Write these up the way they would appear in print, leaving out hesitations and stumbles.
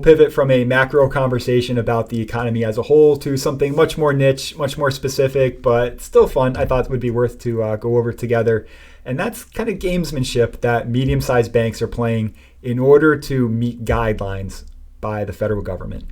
we'll pivot from a macro conversation about the economy as a whole to something much more niche, much more specific, but still fun. I thought it would be worth to go over together. And that's kind of gamesmanship that medium-sized banks are playing in order to meet guidelines by the federal government.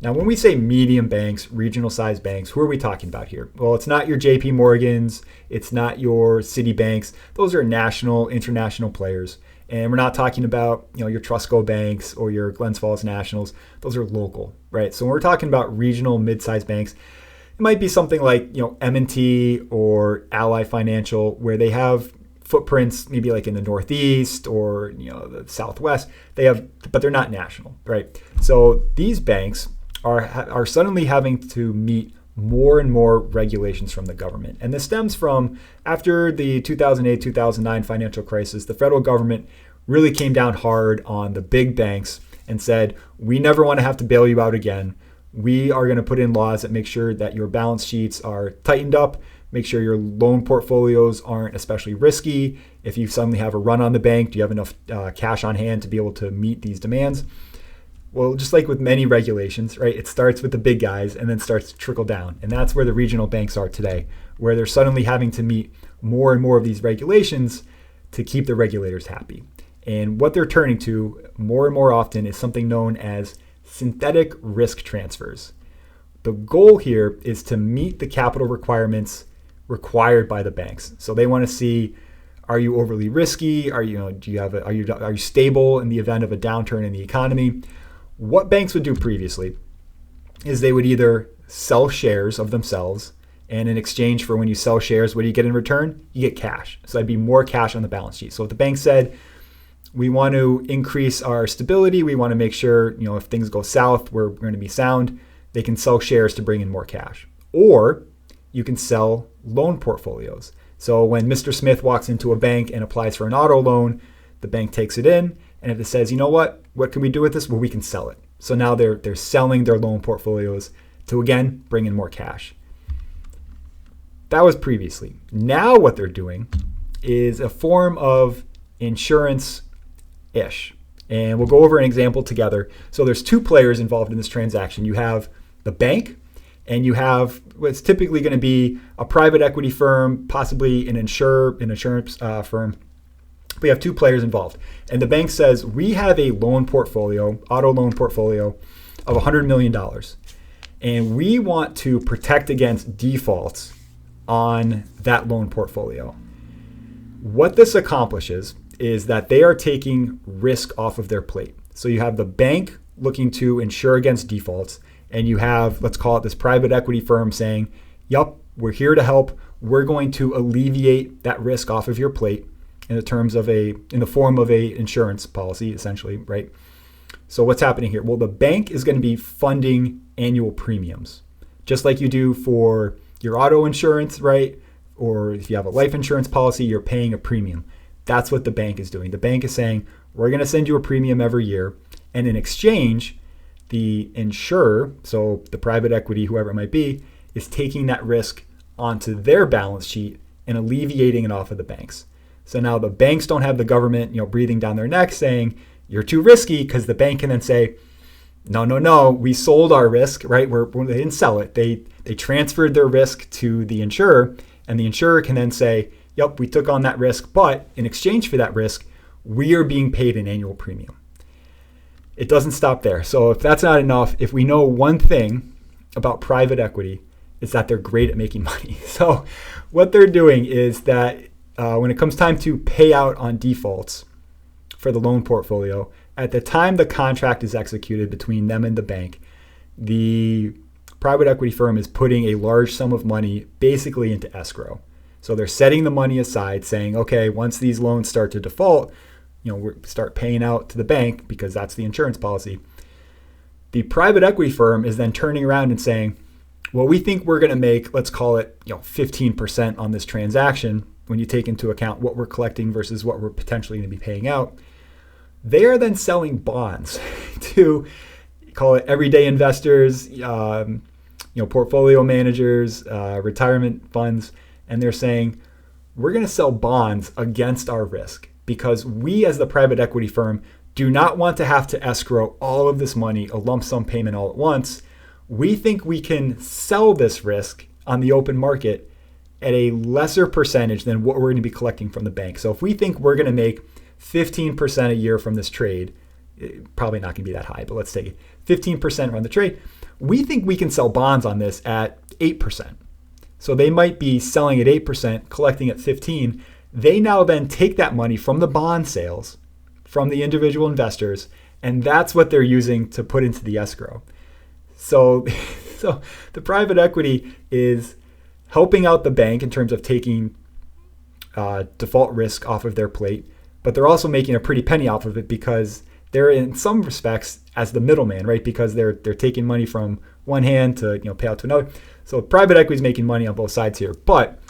Now, when we say medium banks, regional-sized banks, who are we talking about here? Well, it's not your JP Morgans. It's not your Citibanks. Those are national, international players. And we're not talking about, your Trustco banks or your Glens Falls Nationals. Those are local, right? So when we're talking about regional mid-sized banks, it might be something like, M&T or Ally Financial, where they have footprints maybe like in the Northeast or, the Southwest. But they're not national, right? So these banks are suddenly having to meet more and more regulations from the government. And this stems from after the 2008-2009 financial crisis, the federal government really came down hard on the big banks and said, we never want to have to bail you out again. We are going to put in laws that make sure that your balance sheets are tightened up, make sure your loan portfolios aren't especially risky. If you suddenly have a run on the bank, do you have enough cash on hand to be able to meet these demands? Well, just like with many regulations, right, it starts with the big guys and then starts to trickle down. And that's where the regional banks are today, where they're suddenly having to meet more and more of these regulations to keep the regulators happy. And what they're turning to more and more often is something known as synthetic risk transfers. The goal here is to meet the capital requirements required by the banks. So they want to see, are you overly risky? Are you stable in the event of a downturn in the economy? What banks would do previously is they would either sell shares of themselves, and in exchange for when you sell shares, what do you get in return? You get cash. So that'd be more cash on the balance sheet. So if the bank said, we want to increase our stability, we want to make sure, if things go south, we're going to be sound, they can sell shares to bring in more cash. Or you can sell loan portfolios. So when Mr. Smith walks into a bank and applies for an auto loan, the bank takes it in, and if it says, what can we do with this? Well, we can sell it. So now they're selling their loan portfolios to, again, bring in more cash. That was previously. Now what they're doing is a form of insurance-ish. And we'll go over an example together. So there's two players involved in this transaction. You have the bank, and you have what's typically going to be a private equity firm, possibly an insurance firm. We have two players involved. And the bank says, we have a loan portfolio, auto loan portfolio of $100 million. And we want to protect against defaults on that loan portfolio. What this accomplishes is that they are taking risk off of their plate. So you have the bank looking to insure against defaults, and you have, let's call it this private equity firm saying, yup, we're here to help. We're going to alleviate that risk off of your plate in the form of a insurance policy, essentially, right? So what's happening here? Well, the bank is going to be funding annual premiums, just like you do for your auto insurance, right? Or if you have a life insurance policy, you're paying a premium. That's what the bank is doing. The bank is saying, we're going to send you a premium every year. And in exchange, the insurer, so the private equity, whoever it might be, is taking that risk onto their balance sheet and alleviating it off of the banks. So now the banks don't have the government, breathing down their neck saying, you're too risky, because the bank can then say, no, we sold our risk, right? They didn't sell it. They transferred their risk to the insurer, and the insurer can then say, yep, we took on that risk, but in exchange for that risk, we are being paid an annual premium. It doesn't stop there. So if that's not enough, if we know one thing about private equity, it's that they're great at making money. So what they're doing is that when it comes time to pay out on defaults for the loan portfolio, at the time the contract is executed between them and the bank, the private equity firm is putting a large sum of money basically into escrow. So they're setting the money aside saying, okay, once these loans start to default, we start paying out to the bank because that's the insurance policy. The private equity firm is then turning around and saying, well, we think we're going to make, let's call it, 15% on this transaction when you take into account what we're collecting versus what we're potentially going to be paying out. They are then selling bonds to, call it everyday investors, portfolio managers, retirement funds, and they're saying, we're going to sell bonds against our risk because we as the private equity firm do not want to have to escrow all of this money, a lump sum payment all at once. We think we can sell this risk on the open market at a lesser percentage than what we're going to be collecting from the bank. So if we think we're going to make 15% a year from this trade, probably not going to be that high, but let's take it 15% on the trade. We think we can sell bonds on this at 8%. So they might be selling at 8%, collecting at 15%. They now then take that money from the bond sales, from the individual investors, and that's what they're using to put into the escrow. So the private equity is helping out the bank in terms of taking default risk off of their plate, but they're also making a pretty penny off of it because they're in some respects as the middleman, right? Because they're taking money from one hand to pay out to another. So private equity is making money on both sides here. But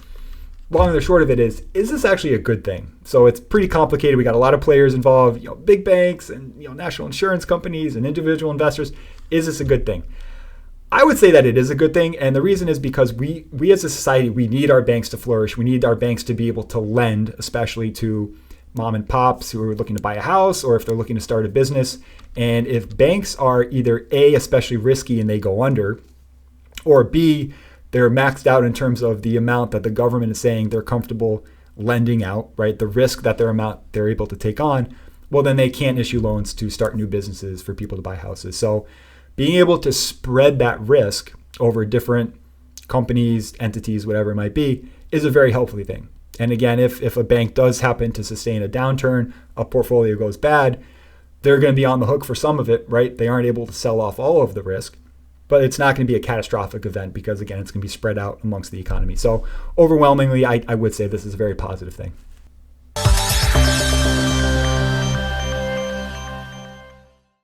long and the short of it is this actually a good thing? So it's pretty complicated. We got a lot of players involved, big banks and national insurance companies and individual investors. Is this a good thing? I would say that it is a good thing, and the reason is because we as a society, we need our banks to flourish. We need our banks to be able to lend, especially to mom and pops who are looking to buy a house or if they're looking to start a business. And if banks are either A, especially risky and they go under, or B, they're maxed out in terms of the amount that the government is saying they're comfortable lending out, right? The risk that they're able to take on, well, then they can't issue loans to start new businesses for people to buy houses. So being able to spread that risk over different companies, entities, whatever it might be, is a very helpful thing. And again, if a bank does happen to sustain a downturn, a portfolio goes bad, they're going to be on the hook for some of it, right? They aren't able to sell off all of the risk, but it's not going to be a catastrophic event because, again, it's going to be spread out amongst the economy. So overwhelmingly, I would say this is a very positive thing.